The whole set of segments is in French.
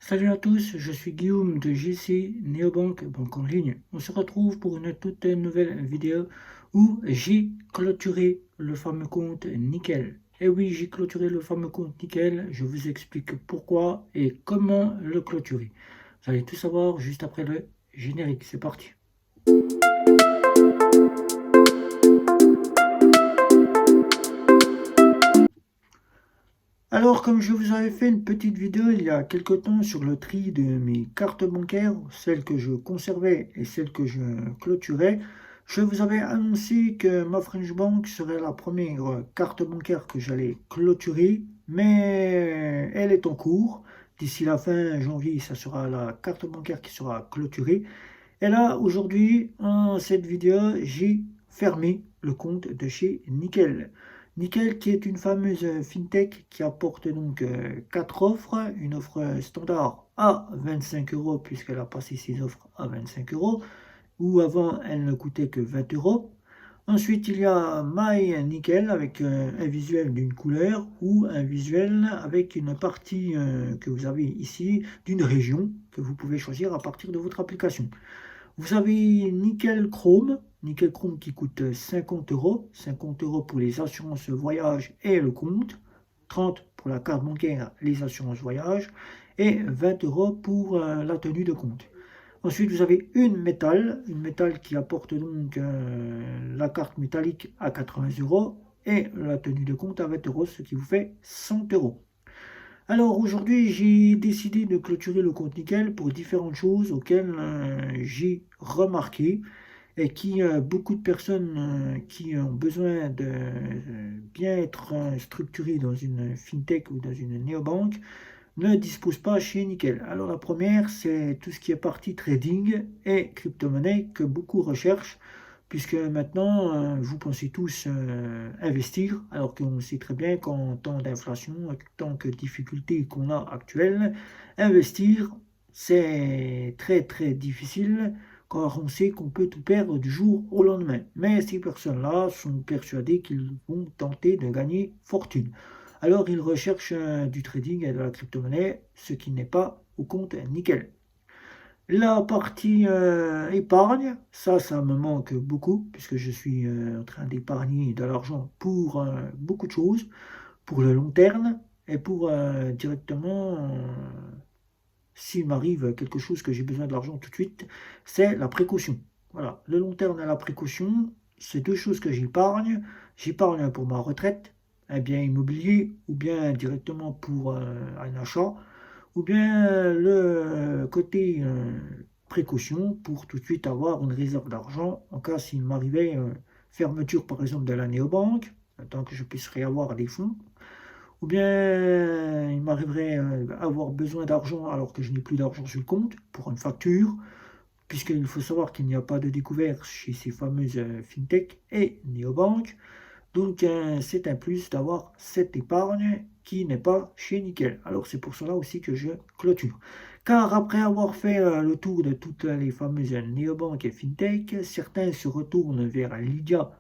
Salut à tous, je suis Guillaume de JC Neobank, banque en ligne. On se retrouve pour une toute nouvelle vidéo où j'ai clôturé le fameux compte Nickel. Et oui, j'ai clôturé le fameux compte Nickel. Je vous explique pourquoi et comment le clôturer. Vous allez tout savoir juste après le générique. C'est parti. Alors, comme je vous avais fait une petite vidéo il y a quelque temps sur le tri de mes cartes bancaires, celles que je conservais et celles que je clôturais, je vous avais annoncé que ma French Bank serait la première carte bancaire que j'allais clôturer, mais elle est en cours. D'ici la fin janvier, ça sera la carte bancaire qui sera clôturée. Et là, aujourd'hui, en cette vidéo, j'ai fermé le compte de chez Nickel. Nickel qui est une fameuse fintech qui apporte donc 4 offres. Une offre standard à 25 euros puisqu'elle a passé ses offres à 25 euros, où avant elle ne coûtait que 20 euros. Ensuite, il y a My Nickel avec un visuel d'une couleur ou un visuel avec une partie que vous avez ici d'une région que vous pouvez choisir à partir de votre application. Vous avez Nickel Chrome qui coûte 50 euros. 50 euros pour les assurances voyage et le compte. 30 pour la carte bancaire, les assurances voyage. Et 20 euros pour la tenue de compte. Ensuite, vous avez une métal qui apporte donc la carte métallique à 80 euros et la tenue de compte à 20 euros, ce qui vous fait 100 euros. Alors aujourd'hui, j'ai décidé de clôturer le compte Nickel pour différentes choses auxquelles j'ai remarqué et qui beaucoup de personnes qui ont besoin de bien être structurées dans une fintech ou dans une néobanque ne disposent pas chez Nickel. Alors la première, c'est tout ce qui est partie trading et crypto-monnaie que beaucoup recherchent, puisque maintenant, vous pensez tous investir, alors qu'on sait très bien qu'en temps d'inflation, en tant que difficulté qu'on a actuelle, investir, c'est très très difficile, car on sait qu'on peut tout perdre du jour au lendemain. Mais ces personnes-là sont persuadées qu'ils vont tenter de gagner fortune. Alors ils recherchent du trading et de la crypto-monnaie, ce qui n'est pas au compte nickel. La partie épargne, ça me manque beaucoup, puisque je suis en train d'épargner de l'argent pour beaucoup de choses, pour le long terme et pour directement, s'il m'arrive quelque chose que j'ai besoin de l'argent tout de suite, c'est la précaution. Voilà, le long terme et la précaution, c'est deux choses que j'épargne. J'épargne pour ma retraite, un bien immobilier, ou bien directement pour un achat, ou bien le côté précaution pour tout de suite avoir une réserve d'argent en cas s'il m'arrivait fermeture par exemple de la néobanque, tant que je puisse réavoir des fonds, ou bien il m'arriverait avoir besoin d'argent alors que je n'ai plus d'argent sur le compte pour une facture, puisqu'il faut savoir qu'il n'y a pas de découvert chez ces fameuses fintech et néobanques. Donc c'est un plus d'avoir cette épargne qui n'est pas chez Nickel. Alors c'est pour cela aussi que je clôture. Car après avoir fait le tour de toutes les fameuses néobanques et fintech, certains se retournent vers Lydia,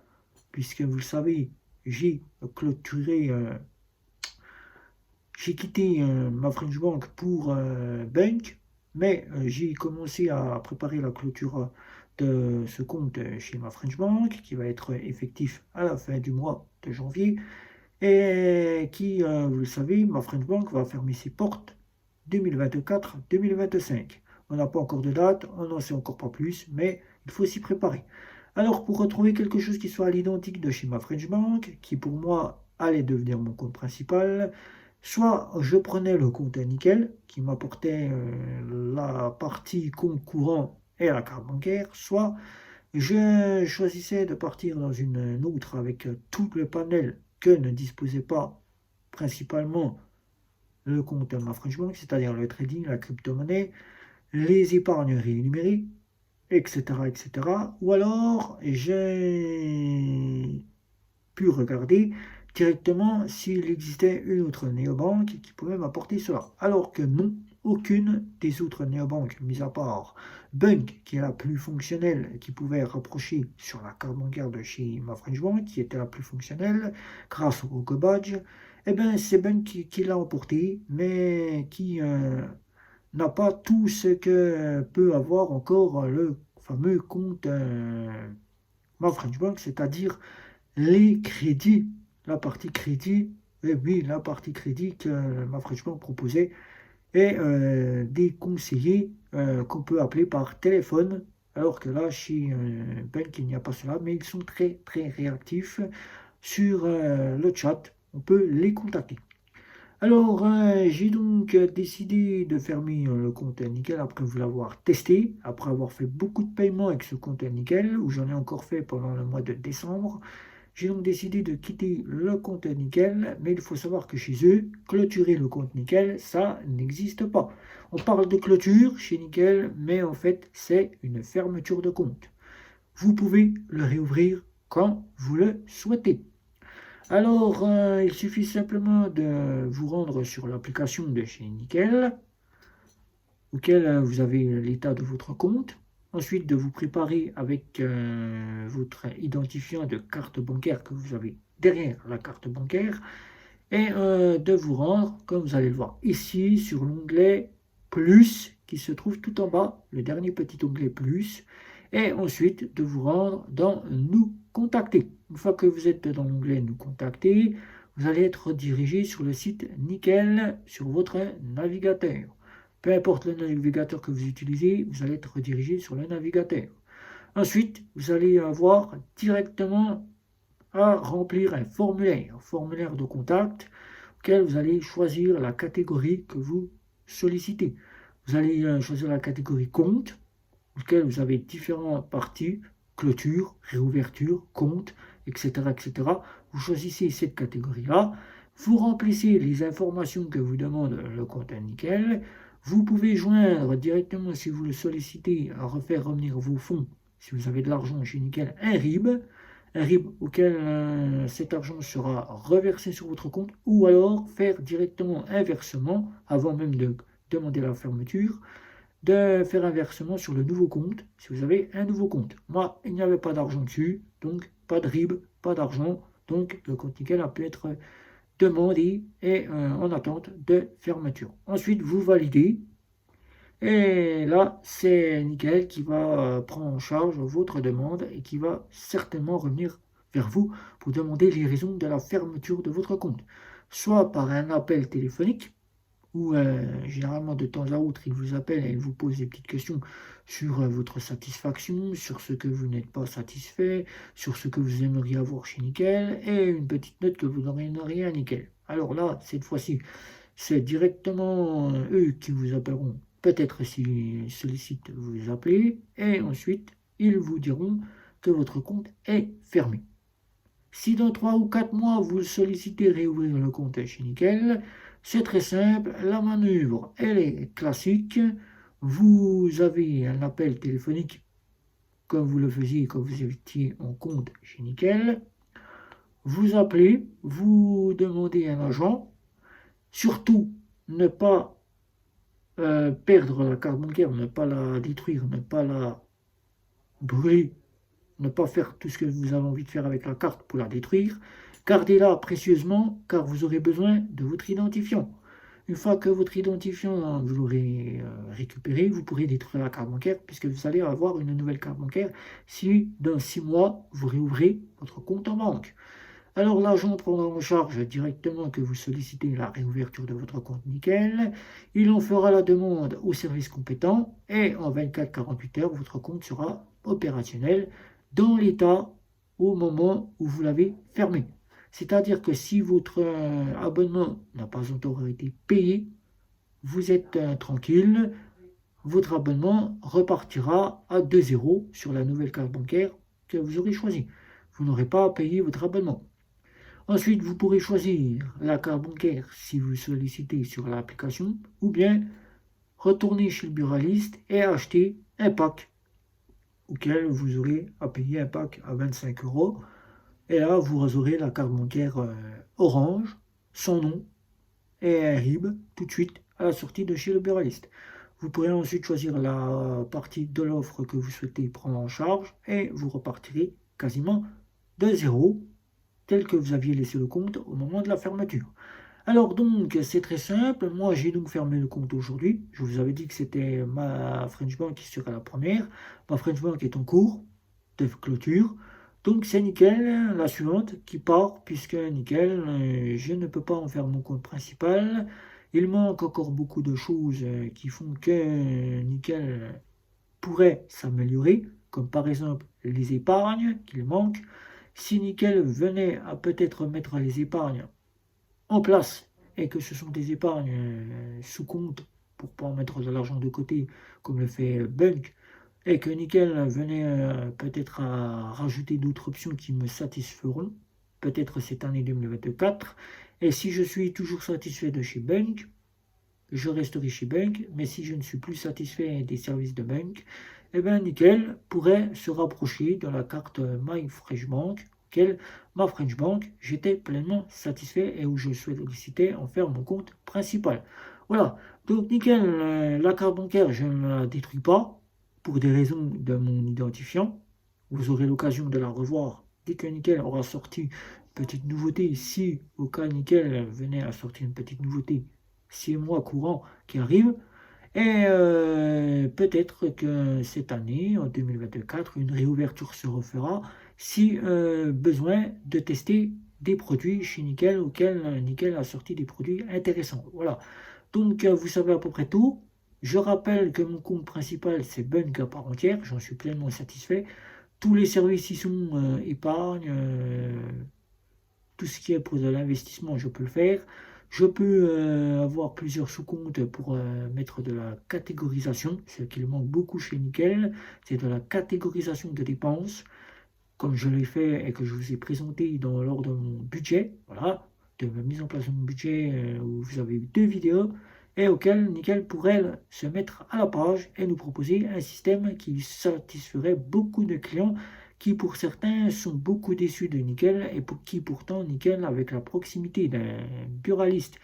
puisque vous le savez, j'ai clôturé, j'ai quitté ma French Bank pour Bank, mais j'ai commencé à préparer la clôture de ce compte chez ma French Bank, qui va être effectif à la fin du mois de janvier, et qui, vous le savez, ma French Bank va fermer ses portes 2024-2025. On n'a pas encore de date, on n'en sait encore pas plus, mais il faut s'y préparer. Alors, pour retrouver quelque chose qui soit à l'identique de chez ma French Bank, qui pour moi allait devenir mon compte principal, soit je prenais le compte à nickel, qui m'apportait la partie compte courant et la carte bancaire, soit je choisissais de partir dans une autre avec tout le panel que ne disposait pas principalement le compte à ma French Bank, c'est-à-dire le trading, la crypto-monnaie, les épargnes rémunérées, etc., etc. Ou alors, j'ai pu regarder directement s'il existait une autre néobanque qui pouvait m'apporter cela. Alors que non, aucune des autres néobanques, mis à part Bunk, qui est la plus fonctionnelle, qui pouvait rapprocher sur la carte bancaire de chez ma French Bank, qui était la plus fonctionnelle, grâce au Go Badge, eh bien c'est Bunk qui l'a emporté, mais qui n'a pas tout ce que peut avoir encore le fameux compte My French Bank, c'est-à-dire les crédits, la partie crédit, et oui, la partie crédit que Ma French Bank proposait, et des conseillers qu'on peut appeler par téléphone, alors que là, chez Bank, il n'y a pas cela, mais ils sont très, très réactifs sur le chat. On peut les contacter. Alors, j'ai donc décidé de fermer le compte Nickel après vous l'avoir testé, après avoir fait beaucoup de paiements avec ce compte Nickel, où j'en ai encore fait pendant le mois de décembre. J'ai donc décidé de quitter le compte Nickel, mais il faut savoir que chez eux, clôturer le compte Nickel, ça n'existe pas. On parle de clôture chez Nickel, mais en fait, c'est une fermeture de compte. Vous pouvez le réouvrir quand vous le souhaitez. Alors, il suffit simplement de vous rendre sur l'application de chez Nickel, auquel vous avez l'état de votre compte. Ensuite, de vous préparer avec votre identifiant de carte bancaire que vous avez derrière la carte bancaire et de vous rendre, comme vous allez le voir ici, sur l'onglet Plus qui se trouve tout en bas, le dernier petit onglet Plus, et ensuite de vous rendre dans Nous contacter. Une fois que vous êtes dans l'onglet Nous contacter, vous allez être redirigé sur le site Nickel sur votre navigateur. Peu importe le navigateur que vous utilisez, vous allez être redirigé sur le navigateur. Ensuite, vous allez avoir directement à remplir un formulaire de contact, auquel vous allez choisir la catégorie que vous sollicitez. Vous allez choisir la catégorie compte, auquel vous avez différentes parties, clôture, réouverture, compte, etc., etc. Vous choisissez cette catégorie-là, vous remplissez les informations que vous demande le compte Nickel. Vous pouvez joindre directement, si vous le sollicitez, à refaire revenir vos fonds, si vous avez de l'argent chez Nickel, un RIB auquel cet argent sera reversé sur votre compte, ou alors faire directement un versement, avant même de demander la fermeture, de faire un versement sur le nouveau compte, si vous avez un nouveau compte. Moi, il n'y avait pas d'argent dessus, donc pas de RIB, pas d'argent, donc le compte Nickel a pu être demandé et en attente de fermeture. Ensuite, vous validez, et là, c'est Nickel qui va prendre en charge votre demande et qui va certainement revenir vers vous pour demander les raisons de la fermeture de votre compte. Soit par un appel téléphonique, où généralement de temps à autre, il vous appelle et il vous pose des petites questions sur votre satisfaction, sur ce que vous n'êtes pas satisfait, sur ce que vous aimeriez avoir chez Nickel, et une petite note que vous donneriez à Nickel. Alors là, cette fois-ci, c'est directement eux qui vous appelleront, peut-être s'ils sollicitent vous appeler, et ensuite, ils vous diront que votre compte est fermé. Si dans 3 ou 4 mois, vous sollicitez réouvrir le compte chez Nickel, c'est très simple, la manœuvre, elle est classique. Vous avez un appel téléphonique, comme vous le faisiez quand vous étiez en compte chez Nickel. Vous appelez, vous demandez un agent. Surtout, ne pas perdre la carte bancaire, ne pas la détruire, ne pas la brûler, ne pas faire tout ce que vous avez envie de faire avec la carte pour la détruire. Gardez-la précieusement car vous aurez besoin de votre identifiant. Une fois que votre identifiant, vous l'aurez récupéré, vous pourrez détruire la carte bancaire puisque vous allez avoir une nouvelle carte bancaire si dans 6 mois, vous réouvrez votre compte en banque. Alors l'agent prendra en charge directement que vous sollicitez la réouverture de votre compte Nickel. Il en fera la demande au service compétent et en 24-48 heures, votre compte sera opérationnel dans l'état au moment où vous l'avez fermé. C'est-à-dire que si votre abonnement n'a pas encore été payé, vous êtes tranquille, votre abonnement repartira à 2 € sur la nouvelle carte bancaire que vous aurez choisie. Vous n'aurez pas à payer votre abonnement. Ensuite, vous pourrez choisir la carte bancaire si vous sollicitez sur l'application ou bien retourner chez le buraliste et acheter un pack auquel vous aurez à payer un pack à 25 €. Et là, vous aurez la carte bancaire orange, son nom et un RIB tout de suite à la sortie de chez le buraliste. Vous pourrez ensuite choisir la partie de l'offre que vous souhaitez prendre en charge et vous repartirez quasiment de zéro tel que vous aviez laissé le compte au moment de la fermeture. Alors donc, c'est très simple. Moi, j'ai donc fermé le compte aujourd'hui. Je vous avais dit que c'était ma French Bank qui serait la première. Ma French Bank est en cours de clôture. Donc, c'est nickel, la suivante qui part, puisque nickel, je ne peux pas en faire mon compte principal. Il manque encore beaucoup de choses qui font que nickel pourrait s'améliorer, comme par exemple les épargnes qu'il manque. Si nickel venait à peut-être mettre les épargnes en place et que ce sont des épargnes sous compte pour pas mettre de l'argent de côté comme le fait Bunk et que Nickel venait peut-être à rajouter d'autres options qui me satisferont, peut-être cette année 2024. Et si je suis toujours satisfait de chez Bunk, je resterai chez Bunk, mais si je ne suis plus satisfait des services de Bunk, eh bien Nickel pourrait se rapprocher de la carte My Fresh Bank, auquel ma French Bank, j'étais pleinement satisfait et où je souhaitais en faire mon compte principal. Voilà, donc Nickel, la carte bancaire, je ne la détruis pas pour des raisons de mon identifiant. Vous aurez l'occasion de la revoir dès que Nickel aura sorti une petite nouveauté. Si au cas Nickel venait à sortir une petite nouveauté, 6 mois courants qui arrivent. Et peut-être que cette année, en 2024, une réouverture se refera si besoin de tester des produits chez Nickel auxquels Nickel a sorti des produits intéressants. Voilà. Donc vous savez à peu près tout. Je rappelle que mon compte principal, c'est Bunk à part entière. J'en suis pleinement satisfait. Tous les services y sont épargne, tout ce qui est pour de l'investissement, je peux le faire. Je peux avoir plusieurs sous-comptes pour mettre de la catégorisation. Ce qu'il manque beaucoup chez Nickel, c'est de la catégorisation de dépenses, comme je l'ai fait et que je vous ai présenté lors de mon budget. Voilà, de la mise en place de mon budget où vous avez eu 2 vidéos et auquel Nickel pourrait se mettre à la page et nous proposer un système qui satisferait beaucoup de clients qui pour certains sont beaucoup déçus de Nickel et pour qui pourtant Nickel avec la proximité d'un buraliste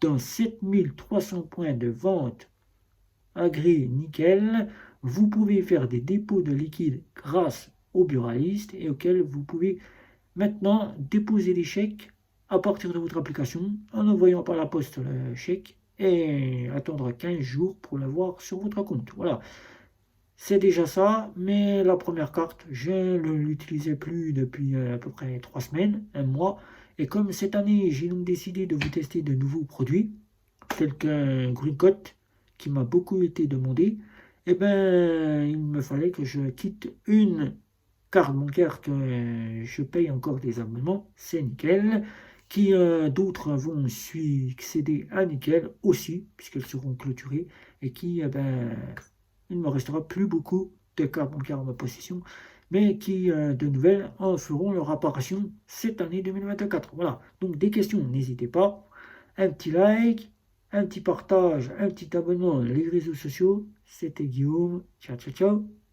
dans 7300 points de vente agréés Nickel, vous pouvez faire des dépôts de liquide grâce au buraliste et auquel vous pouvez maintenant déposer des chèques à partir de votre application en envoyant par la poste le chèque et attendre 15 jours pour l'avoir sur votre compte. Voilà. C'est déjà ça, mais la première carte, je ne l'utilisais plus depuis à peu près 3 semaines, un mois. Et comme cette année, j'ai donc décidé de vous tester de nouveaux produits, tels qu'un Green Coat, qui m'a beaucoup été demandé, eh ben, il me fallait que je quitte une carte bancaire que je paye encore des abonnements, c'est nickel, qui d'autres vont succéder à nickel aussi, puisqu'elles seront clôturées, et qui, eh ben, il ne me restera plus beaucoup de cartes bancaires en ma possession, mais qui, de nouvelles, en feront leur apparition cette année 2024. Voilà, donc des questions, n'hésitez pas. Un petit like, un petit partage, un petit abonnement, les réseaux sociaux. C'était Guillaume. Ciao, ciao, ciao.